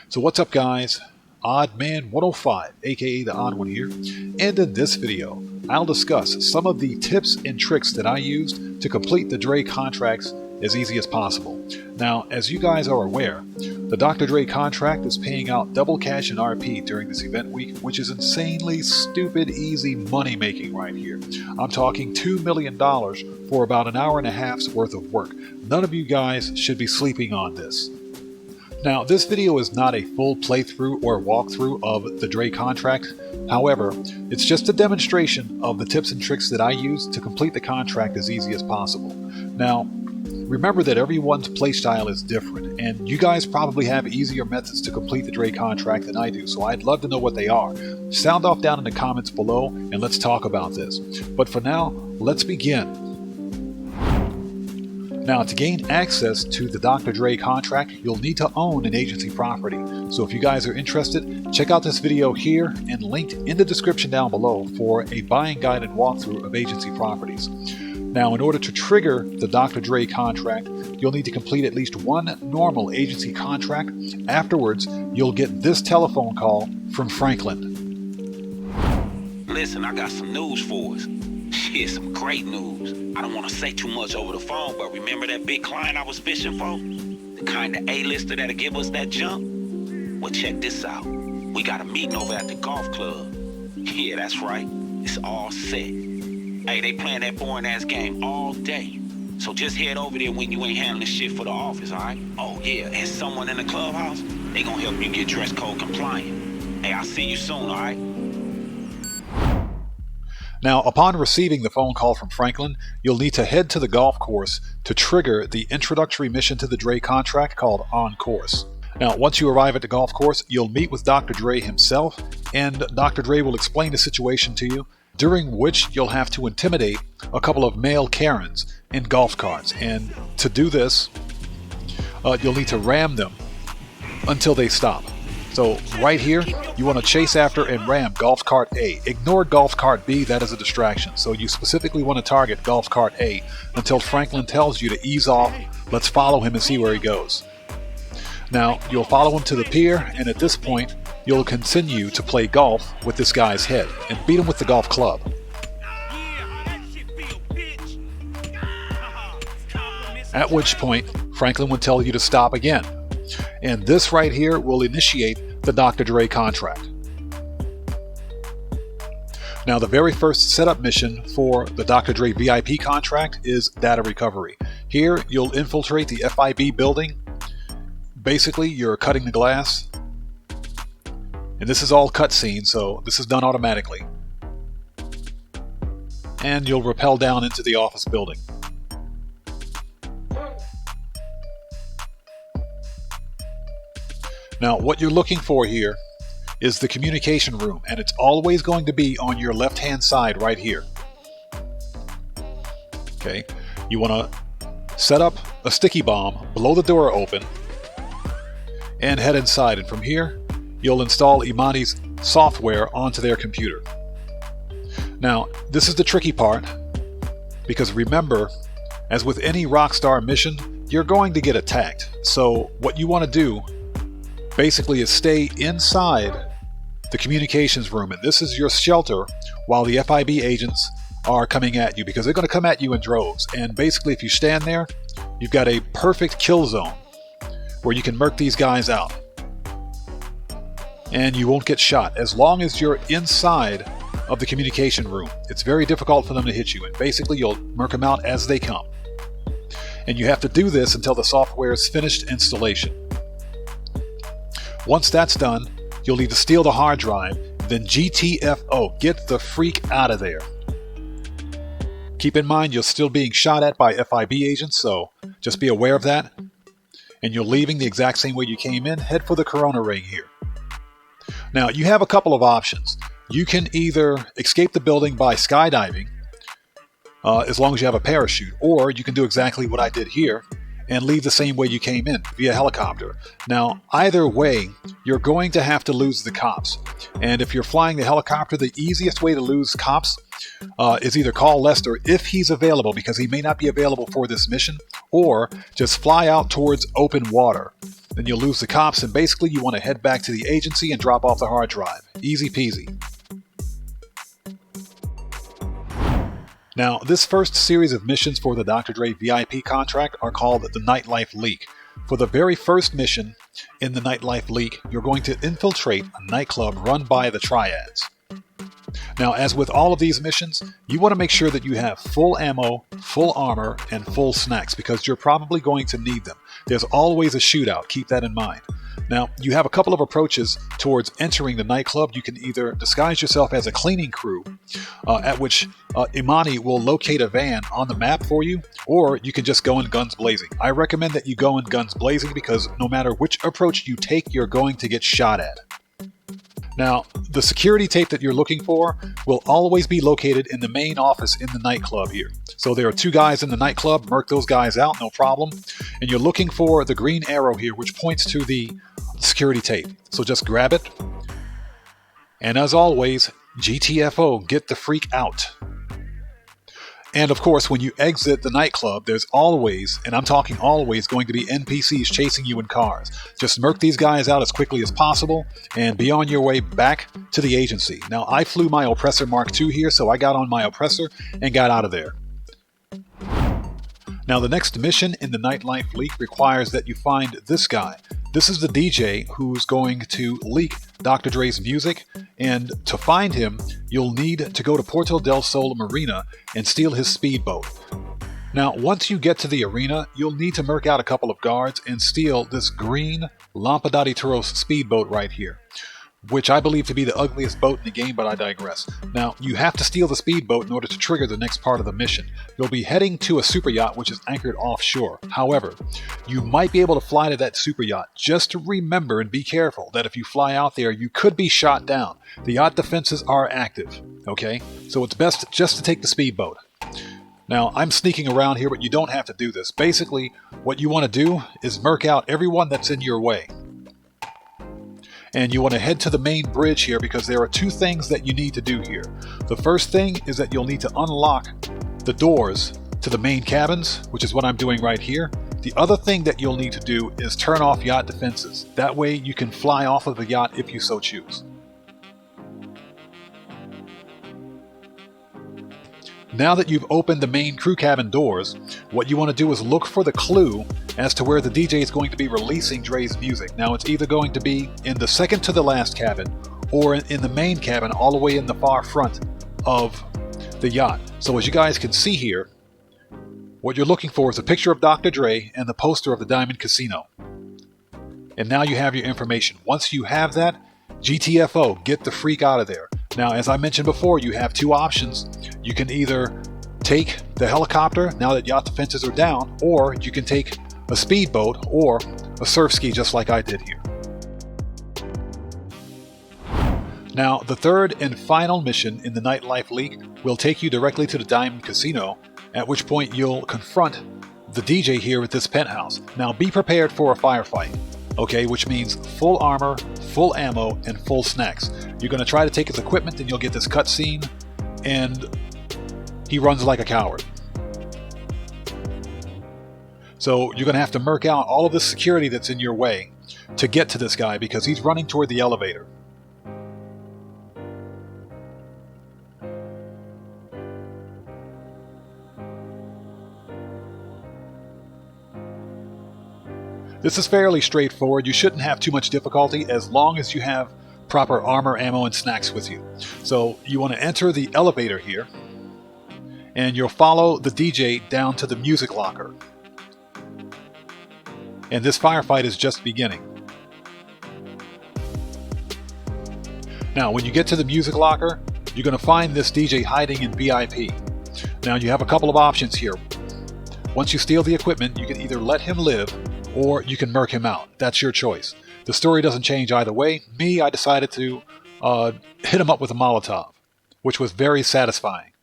So what's up, guys? OddMan105, aka the Odd One here, and in this video I'll discuss some of the tips and tricks that I used to complete the Dre contracts as easy as possible. Now, as you guys are aware, the Dr. Dre contract is paying out double cash and RP during this event week, which is insanely stupid easy money making right here. I'm talking $2 million for about an hour and a half's worth of work. None of you guys should be sleeping on this. Now, this video is not a full playthrough or walkthrough of the Dre contract. However, it's just a demonstration of the tips and tricks that I use to complete the contract as easy as possible. Now, remember that everyone's playstyle is different, and you guys probably have easier methods to complete the Dre contract than I do, so I'd love to know what they are. Sound off down in the comments below, and let's talk about this. But for now, let's begin. Now, to gain access to the Dr. Dre contract, you'll need to own an agency property. So if you guys are interested, check out this video here and linked in the description down below for a buying guide and walkthrough of agency properties. Now, in order to trigger the Dr. Dre contract, you'll need to complete at least one normal agency contract. Afterwards, you'll get this telephone call from Franklin. Listen, I got some news for us. Shit, some great news. I don't want to say too much over the phone, but remember that big client I was fishing for? The kind of A-lister that'll give us that jump? Well, check this out. We got a meeting over at the golf club. Yeah, that's right. It's all set. Hey, they playing that boring-ass game all day. So just head over there when you ain't handling shit for the office, all right? Oh, yeah, and someone in the clubhouse, they gonna help you get dress code compliant. Hey, I'll see you soon, all right? Now, upon receiving the phone call from Franklin, you'll need to head to the golf course to trigger the introductory mission to the Dre contract called On Course. Now, once you arrive at the golf course, you'll meet with Dr. Dre himself, and Dr. Dre will explain the situation to you, during which you'll have to intimidate a couple of male Karens in golf carts. And to do this, you'll need to ram them until they stop. So right here, you want to chase after and ram golf cart A. Ignore golf cart B, that is a distraction. So you specifically want to target golf cart A until Franklin tells you to ease off. Let's follow him and see where he goes. Now, you'll follow him to the pier, and at this point, you'll continue to play golf with this guy's head and beat him with the golf club. At which point, Franklin will tell you to stop again. And this right here will initiate the Dr. Dre contract. Now, the very first setup mission for the Dr. Dre VIP contract is data recovery. Here, you'll infiltrate the FIB building. Basically, you're cutting the glass. And this is all cutscene, so this is done automatically. And you'll rappel down into the office building. Now, what you're looking for here is the communication room, and it's always going to be on your left-hand side right here. Okay, you want to set up a sticky bomb, blow the door open, and head inside. And from here, you'll install Imani's software onto their computer. Now, this is the tricky part, because remember, as with any Rockstar mission, you're going to get attacked. So what you want to do basically is stay inside the communications room, and this is your shelter while the FIB agents are coming at you, because they're going to come at you in droves. And basically, if you stand there, you've got a perfect kill zone where you can murk these guys out and you won't get shot as long as you're inside of the communication room. It's very difficult for them to hit you, and basically you'll murk them out as they come. And you have to do this until the software is finished installation. Once that's done, you'll need to steal the hard drive, then GTFO, get the freak out of there. Keep in mind, you're still being shot at by FIB agents, so just be aware of that. And you're leaving the exact same way you came in. Head for the Corona ring here. Now, you have a couple of options. You can either escape the building by skydiving, as long as you have a parachute, or you can do exactly what I did here and leave the same way you came in, via helicopter. Now, either way, you're going to have to lose the cops. And if you're flying the helicopter, the easiest way to lose cops is either call Lester if he's available, because he may not be available for this mission, or just fly out towards open water. then you'll lose the cops, and basically you want to head back to the agency and drop off the hard drive. Easy peasy. Now, this first series of missions for the Dr. Dre VIP contract are called the Nightlife Leak. For the very first mission in the Nightlife Leak, you're going to infiltrate a nightclub run by the Triads. Now, as with all of these missions, you want to make sure that you have full ammo, full armor, and full snacks, because you're probably going to need them. There's always a shootout, keep that in mind. Now, you have a couple of approaches towards entering the nightclub. You can either disguise yourself as a cleaning crew, at which Imani will locate a van on the map for you, or you can just go in guns blazing. I recommend that you go in guns blazing because no matter which approach you take, you're going to get shot at. Now, the security tape that you're looking for will always be located in the main office in the nightclub here. So there are two guys in the nightclub, murk those guys out, no problem. And you're looking for the green arrow here, which points to the security tape. So just grab it. And as always, GTFO, get the freak out. And of course, when you exit the nightclub, there's always, and I'm talking always, going to be NPCs chasing you in cars. Just murk these guys out as quickly as possible and be on your way back to the agency. Now, I flew my Oppressor Mark II here, so I got on my Oppressor and got out of there. Now, the next mission in the Nightlife Leak requires that you find this guy. This is the DJ who's going to leak Dr. Dre's music, and to find him, you'll need to go to Porto del Sol Marina and steal his speedboat. Now, once you get to the arena, you'll need to murk out a couple of guards and steal this green Lampada de Toros speedboat right here, which I believe to be the ugliest boat in the game, but I digress. Now, you have to steal the speedboat in order to trigger the next part of the mission. You'll be heading to a superyacht which is anchored offshore. However, you might be able to fly to that superyacht. Just remember and be careful that if you fly out there, you could be shot down. The yacht defenses are active, okay? So it's best just to take the speedboat. Now, I'm sneaking around here, but you don't have to do this. Basically, what you want to do is murk out everyone that's in your way. And you want to head to the main bridge here because there are two things that you need to do here. The first thing is that you'll need to unlock the doors to the main cabins, which is what I'm doing right here. The other thing that you'll need to do is turn off yacht defenses. That way you can fly off of the yacht if you so choose. Now that you've opened the main crew cabin doors, what you want to do is look for the clue as to where the DJ is going to be releasing Dre's music. Now, it's either going to be in the second to the last cabin or in the main cabin all the way in the far front of the yacht. So as you guys can see here, what you're looking for is a picture of Dr. Dre and the poster of the Diamond Casino. And now you have your information. Once you have that, GTFO, get the freak out of there. Now, as I mentioned before, you have two options. You can either take the helicopter now that yacht defenses are down, or you can take a speedboat or a surf ski just like I did here. Now, the third and final mission in the Nightlife Leak will take you directly to the Diamond Casino, at which point you'll confront the DJ here at this penthouse. Now, be prepared for a firefight, okay, which means full armor, full ammo, and full snacks. You're going to try to take his equipment and you'll get this cutscene, and he runs like a coward. So you're going to have to murk out all of the security that's in your way to get to this guy because he's running toward the elevator. This is fairly straightforward. You shouldn't have too much difficulty as long as you have proper armor, ammo, and snacks with you. So you want to enter the elevator here, and you'll follow the DJ down to the music locker. And this firefight is just beginning. Now, when you get to the music locker, you're going to find this DJ hiding in VIP. Now, you have a couple of options here. Once you steal the equipment, you can either let him live, or you can murk him out. That's your choice. The story doesn't change either way. Me, I decided to hit him up with a Molotov, which was very satisfying.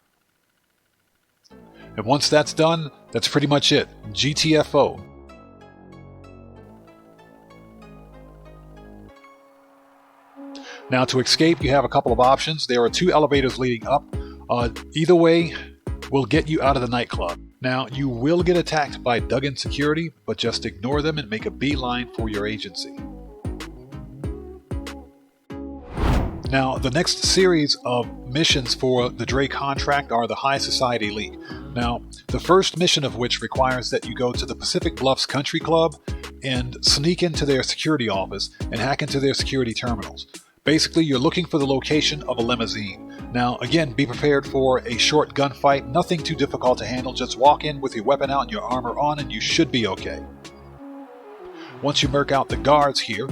And once that's done, that's pretty much it. GTFO. Now, to escape, you have a couple of options. There are two elevators leading up. Either way will get you out of the nightclub. Now, you will get attacked by dug-in security, but just ignore them and make a beeline for your agency. Now, the next series of missions for the Dre contract are the High Society Leak. Now, the first mission of which requires that you go to the Pacific Bluffs Country Club and sneak into their security office and hack into their security terminals. Basically, you're looking for the location of a limousine. Now, again, be prepared for a short gunfight, nothing too difficult to handle. Just walk in with your weapon out and your armor on and you should be okay. Once you murk out the guards here,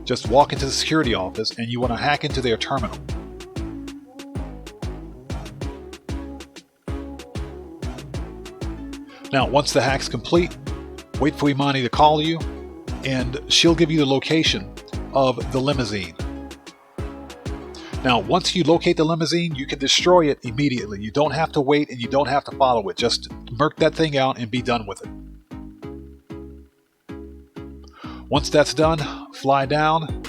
just walk into the security office and you want to hack into their terminal. Now, once the hack's complete, wait for Imani to call you and she'll give you the location of the limousine. Now, once you locate the limousine, you can destroy it immediately. You don't have to wait and you don't have to follow it. Just murk that thing out and be done with it. Once that's done, fly down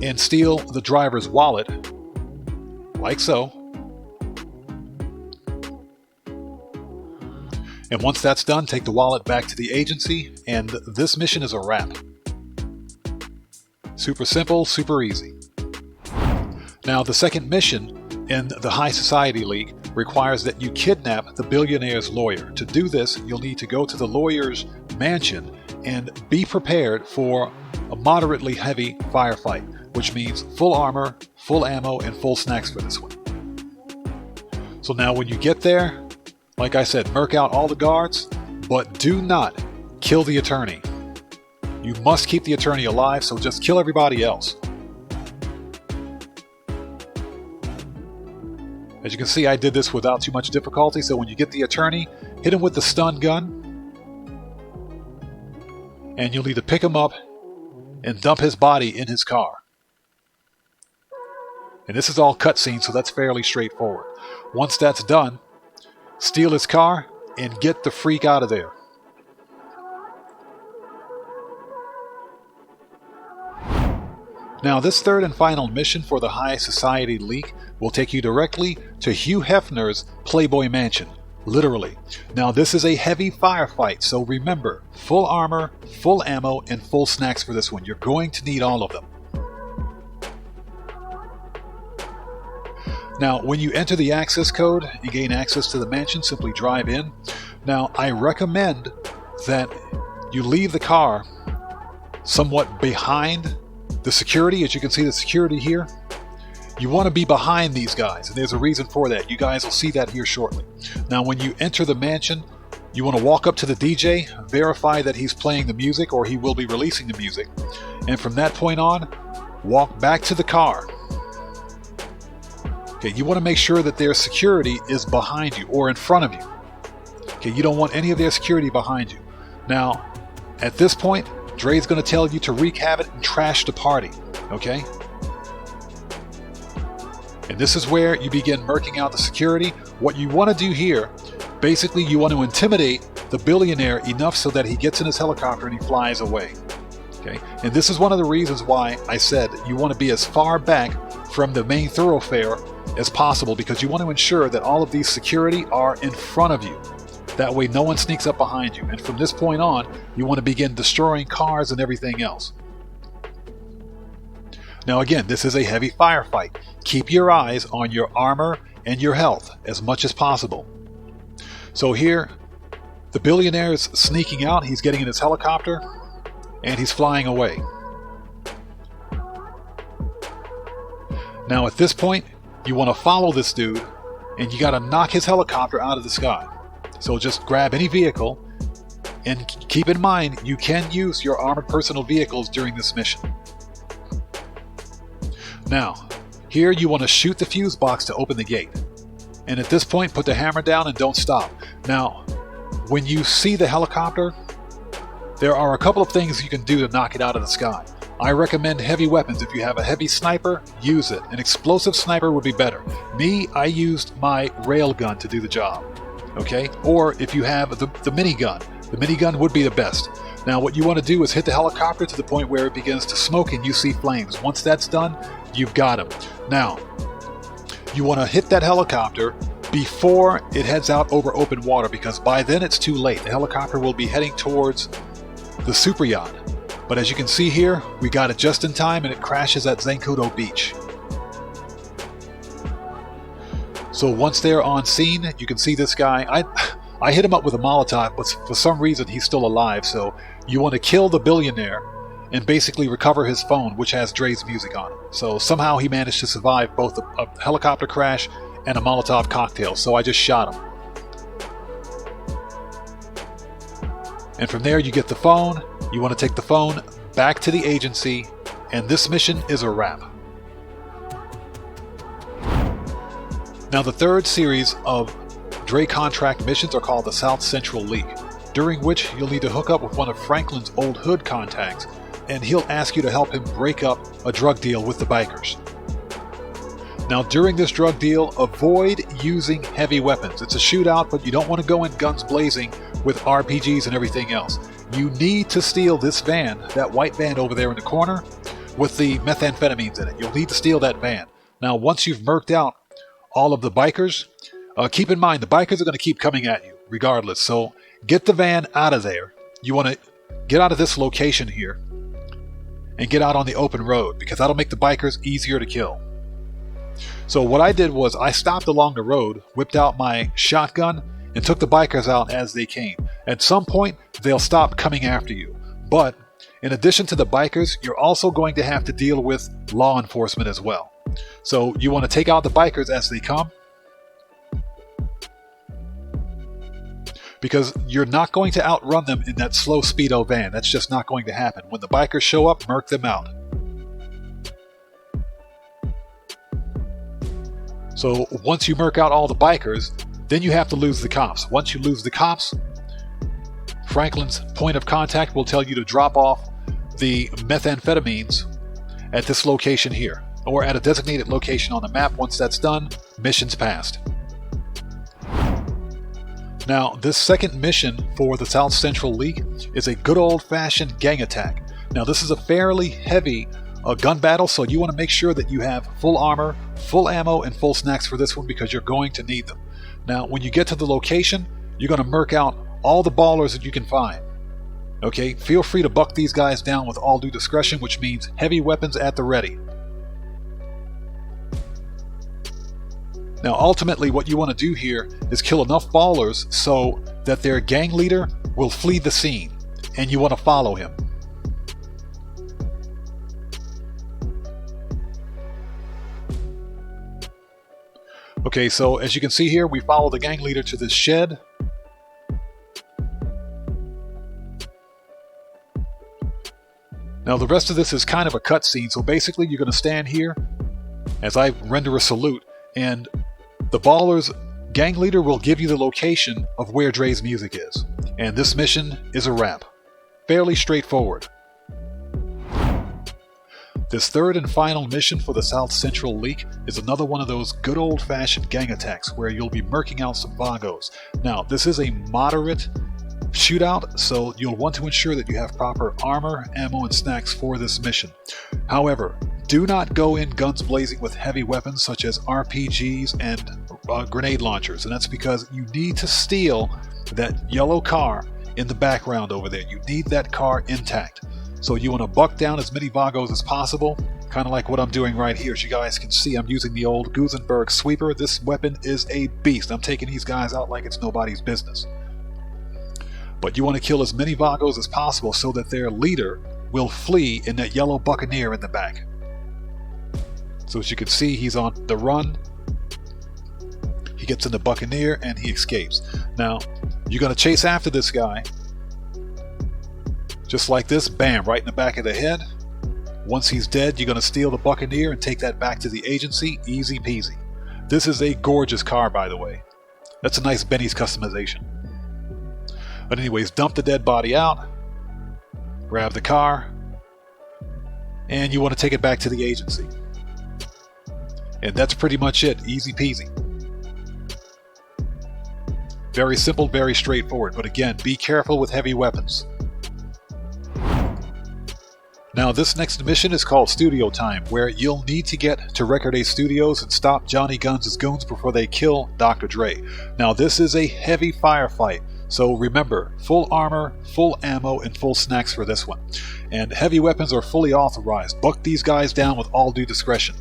and steal the driver's wallet, like so. And once that's done, take the wallet back to the agency, and this mission is a wrap. Super simple, super easy. Now, the second mission in the High Society League requires that you kidnap the billionaire's lawyer. To do this, you'll need to go to the lawyer's mansion and be prepared for a moderately heavy firefight, which means full armor, full ammo, and full snacks for this one. So now when you get there, like I said, murk out all the guards, but do not kill the attorney. You must keep the attorney alive, so just kill everybody else. As you can see, I did this without too much difficulty, so when you get the attorney, hit him with the stun gun, and you'll need to pick him up and dump his body in his car. And this is all cutscene, so that's fairly straightforward. Once that's done, steal his car and get the freak out of there. Now, this third and final mission for the High Society Leak will take you directly to Hugh Hefner's Playboy Mansion. Literally. Now, this is a heavy firefight, so remember, full armor, full ammo, and full snacks for this one. You're going to need all of them. Now, when you enter the access code and gain access to the mansion, simply drive in. Now, I recommend that you leave the car somewhat behind the security. As you can see, the security here, you want to be behind these guys, and there's a reason for that. You guys will see that here shortly. Now, when you enter the mansion, you want to walk up to the DJ, verify that he's playing the music, or he will be releasing the music, and from that point on, walk back to the car. Okay, you want to make sure that their security is behind you or in front of you. Okay, you don't want any of their security behind you. Now, at this point, Dre's going to tell you to wreak havoc and trash the party, okay? And this is where you begin murking out the security. What you want to do here, basically you want to intimidate the billionaire enough so that he gets in his helicopter and he flies away, okay? And this is one of the reasons why I said you want to be as far back from the main thoroughfare as possible, because you want to ensure that all of these security are in front of you. That way no one sneaks up behind you. And from this point on, you want to begin destroying cars and everything else. Now again, this is a heavy firefight. Keep your eyes on your armor and your health as much as possible. So here, the billionaire is sneaking out. He's getting in his helicopter and he's flying away. Now at this point, you want to follow this dude and you got to knock his helicopter out of the sky. So just grab any vehicle, and keep in mind you can use your armored personal vehicles during this mission. Now, here you want to shoot the fuse box to open the gate. And at this point, put the hammer down and don't stop. Now, when you see the helicopter, there are a couple of things you can do to knock it out of the sky. I recommend heavy weapons. If you have a heavy sniper, use it. An explosive sniper would be better. Me, I used my railgun to do the job. Okay, or if you have the minigun, the minigun would be the best. Now what you want to do is hit the helicopter to the point where it begins to smoke and you see flames. Once that's done, you've got him. Now, you want to hit that helicopter before it heads out over open water, because by then it's too late. The helicopter will be heading towards the Superyacht. But as you can see here, we got it just in time and it crashes at Zancudo Beach. So once they're on scene, you can see this guy. I hit him up with a Molotov, but for some reason he's still alive. So you want to kill the billionaire and basically recover his phone, which has Dre's music on it. So somehow he managed to survive both a helicopter crash and a Molotov cocktail. So I just shot him. And from there you get the phone. You want to take the phone back to the agency, and this mission is a wrap. Now the third series of Dre contract missions are called the South Central Leak, during which you'll need to hook up with one of Franklin's old hood contacts, and he'll ask you to help him break up a drug deal with the bikers. Now during this drug deal, avoid using heavy weapons. It's a shootout, but you don't want to go in guns blazing with RPGs and everything else. You need to steal this van, that white van over there in the corner, with the methamphetamines in it. You'll need to steal that van. Now once you've murked out all of the bikers, keep in mind the bikers are going to keep coming at you regardless. So get the van out of there. You want to get out of this location here and get out on the open road, because that'll make the bikers easier to kill. So what I did was I stopped along the road, whipped out my shotgun, and took the bikers out as they came. At some point, they'll stop coming after you. But in addition to the bikers, you're also going to have to deal with law enforcement as well. So you want to take out the bikers as they come, because you're not going to outrun them in that slow speedo van. That's just not going to happen. When the bikers show up, murk them out. So once you murk out all the bikers, then you have to lose the cops. Once you lose the cops, Franklin's point of contact will tell you to drop off the methamphetamines at this location here, or at a designated location on the map. Once that's done, mission's passed. Now, this second mission for the South Central Leak is a good old-fashioned gang attack. Now, this is a fairly heavy gun battle, so you want to make sure that you have full armor, full ammo, and full snacks for this one, because you're going to need them. Now, when you get to the location, you're going to murk out all the ballers that you can find. Okay, feel free to buck these guys down with all due discretion, which means heavy weapons at the ready. Now, ultimately, what you want to do here is kill enough ballers so that their gang leader will flee the scene, and you want to follow him. Okay, so as you can see here, we follow the gang leader to this shed. Now the rest of this is kind of a cutscene, so basically you're going to stand here as I render a salute, and the baller's gang leader will give you the location of where Dre's music is. And this mission is a wrap. Fairly straightforward. This third and final mission for the South Central Leak is another one of those good old-fashioned gang attacks where you'll be murking out some Vagos. Now, this is a moderate shootout, so you'll want to ensure that you have proper armor, ammo, and snacks for this mission. However, do not go in guns blazing with heavy weapons such as RPGs and grenade launchers, and that's because you need to steal that yellow car in the background over there. You need that car intact. So you want to buck down as many Vagos as possible, kind of like what I'm doing right here. As you guys can see, I'm using the old Gusenberg sweeper. This weapon is a beast. I'm taking these guys out like it's nobody's business. But you want to kill as many Vagos as possible so that their leader will flee in that yellow Buccaneer in the back. So as you can see, he's on the run. He gets in the Buccaneer and he escapes. Now, you're going to chase after this guy. Just like this, bam, right in the back of the head. Once he's dead, you're going to steal the Buccaneer and take that back to the agency. Easy peasy. This is a gorgeous car, by the way. That's a nice Benny's customization. But anyways, dump the dead body out, grab the car, and you want to take it back to the agency. And that's pretty much it. Easy peasy. Very simple, very straightforward. But again, be careful with heavy weapons. Now this next mission is called Studio Time, where you'll need to get to Record A Studios and stop Johnny Guns' goons before they kill Dr. Dre. Now this is a heavy firefight, so remember, full armor, full ammo, and full snacks for this one. And heavy weapons are fully authorized. Buck these guys down with all due discretion.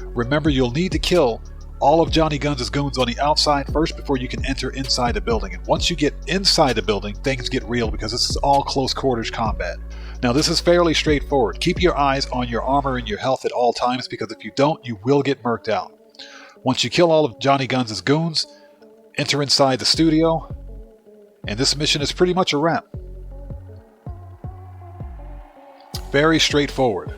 Remember, you'll need to kill all of Johnny Guns' goons on the outside first before you can enter inside the building. And once you get inside the building, things get real because this is all close quarters combat. Now this is fairly straightforward. Keep your eyes on your armor and your health at all times, because if you don't, you will get murked out. Once you kill all of Johnny Guns' goons, enter inside the studio, and this mission is pretty much a wrap. Very straightforward.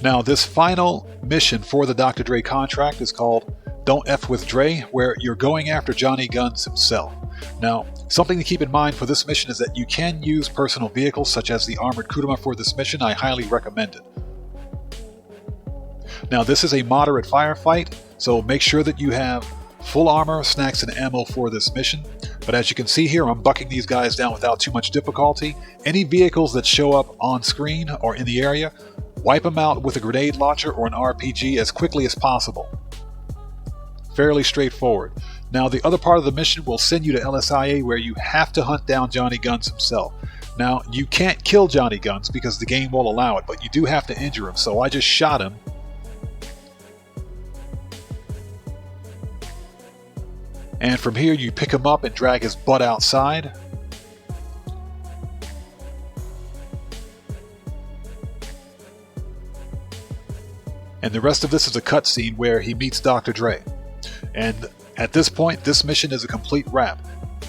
Now this final mission for the Dr. Dre contract is called Don't F with Dre, where you're going after Johnny Guns himself. Now, something to keep in mind for this mission is that you can use personal vehicles such as the armored Kuruma for this mission. I highly recommend it. Now this is a moderate firefight, so make sure that you have full armor, snacks, and ammo for this mission. But as you can see here, I'm bucking these guys down without too much difficulty. Any vehicles that show up on screen or in the area, wipe them out with a grenade launcher or an RPG as quickly as possible. Fairly straightforward. Now the other part of the mission will send you to LSIA, where you have to hunt down Johnny Guns himself. Now you can't kill Johnny Guns because the game won't allow it, but you do have to injure him, so I just shot him. And from here you pick him up and drag his butt outside. And the rest of this is a cutscene where he meets Dr. Dre. And at this point, this mission is a complete wrap.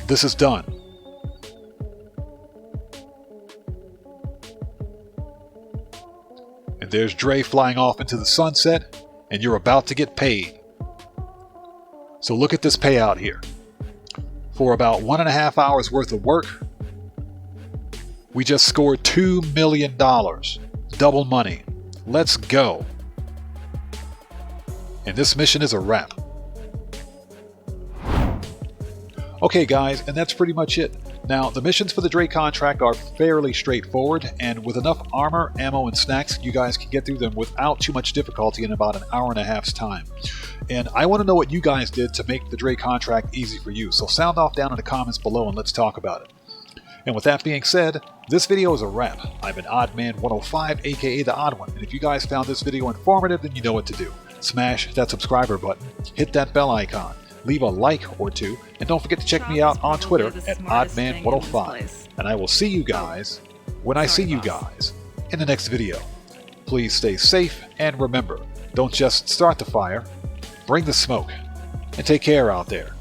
This is done. And there's Dre flying off into the sunset, and you're about to get paid. So look at this payout here. For about 1.5 hours worth of work, we just scored $2 million. Double money. Let's go. And this mission is a wrap. Okay guys, and that's pretty much it. Now, the missions for the Dre contract are fairly straightforward, and with enough armor, ammo, and snacks, you guys can get through them without too much difficulty in about 1.5 hours time. And I want to know what you guys did to make the Dre contract easy for you, so sound off down in the comments below and let's talk about it. And with that being said, this video is a wrap. I've been OddMan105, aka The Odd One, and if you guys found this video informative, then you know what to do. Smash that subscriber button, hit that bell icon, leave a like or two, and don't forget to check me out on Twitter at OddMan105. And I will see you guys when I see you guys in the next video. Please stay safe, and remember, don't just start the fire, bring the smoke, and take care out there.